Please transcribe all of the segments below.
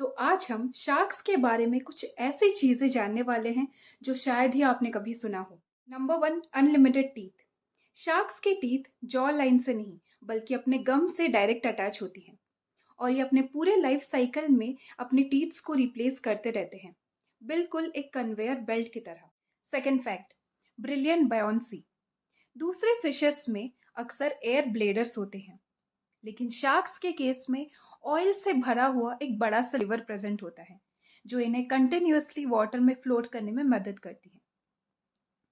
तो आज हम शार्क्स के बारे में कुछ ऐसी चीजें जानने वाले हैं जो शायद ही आपने कभी सुना हो। Number one, unlimited teeth. Sharks के टीथ जॉ लाइन से नहीं बल्कि अपने गम से डायरेक्ट अटैच होती हैं और ये अपने पूरे लाइफ साइकिल में अपने टीथ्स को रिप्लेस करते रहते हैं, बिल्कुल एक कन्वेयर बेल्ट की तरह। Second fact, brilliant buoyancy. दूसरे फिशेस में अक्सर एयर ब्लेडर्स होते हैं, लेकिन शार्क्स के केस में ऑयल से भरा हुआ एक बड़ा सा लिवर प्रेजेंट होता है जो इन्हें कंटिन्यूअसली वाटर में फ्लोट करने में मदद करती है।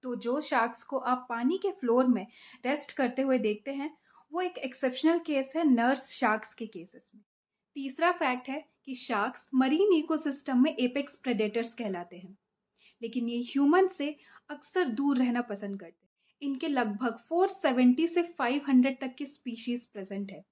तो जो शार्क्स को आप पानी के फ्लोर में रेस्ट करते हुए देखते हैं वो एक एक्सेप्शनल केस है नर्स शार्क्स के केसेस में। तीसरा फैक्ट है कि शार्क्स मरीन इकोसिस्टम में एपेक्स प्रेडेटर्स कहलाते हैं, लेकिन ये ह्यूमन से अक्सर दूर रहना पसंद करते हैं। इनके लगभग 470 से 500 तक की स्पीशीज प्रेजेंट है,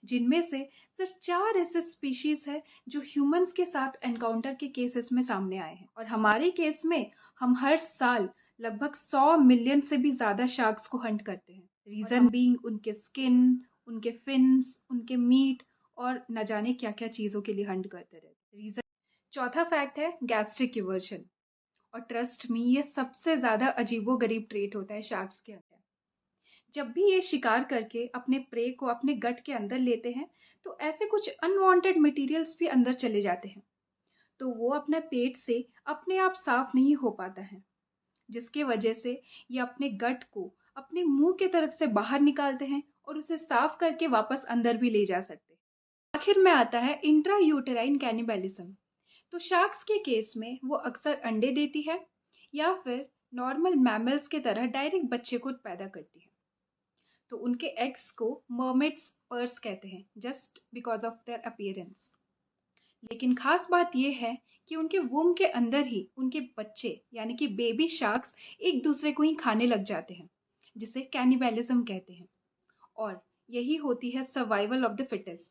जिनमें से सिर्फ 4 ऐसे स्पीशीज है जो ह्यूमंस के साथ एनकाउंटर के केसेस में सामने आए हैं। और हमारे केस में हम हर साल लगभग 100 मिलियन से भी ज्यादा शार्क्स को हंट करते हैं। रीजन बीइंग उनके स्किन, उनके फिन्स, उनके मीट और न जाने क्या क्या चीजों के लिए हंट करते रहते रीजन। चौथा फैक्ट है गैस्ट्रिक इवर्जन। और ट्रस्ट मी, ये सबसे ज्यादा अजीबोगरीब ट्रेट होता है शार्क्स के अंदर। जब भी ये शिकार करके अपने प्रे को अपने गट के अंदर लेते हैं तो ऐसे कुछ अनवांटेड मटेरियल्स भी अंदर चले जाते हैं, तो वो अपने पेट से अपने आप साफ नहीं हो पाता है, जिसके वजह से ये अपने गट को अपने मुंह के तरफ से बाहर निकालते हैं और उसे साफ करके वापस अंदर भी ले जा सकते हैं। आखिर में आता है इंट्रा यूटेराइन कैनिबलिज्म। तो शार्क्स के केस में वो अक्सर अंडे देती है या फिर नॉर्मल मैमल्स के तरह डायरेक्ट बच्चे को पैदा करती है। तो उनके एग्स को मर्मेड्स पर्स कहते हैं just because of their appearance. लेकिन खास बात यह है कि उनके वूम के अंदर ही उनके बच्चे यानी कि बेबी शार्क्स एक दूसरे को ही खाने लग जाते हैं, जिसे कैनिबलिज्म कहते हैं। और यही होती है सर्वाइवल ऑफ द फिटेस्ट।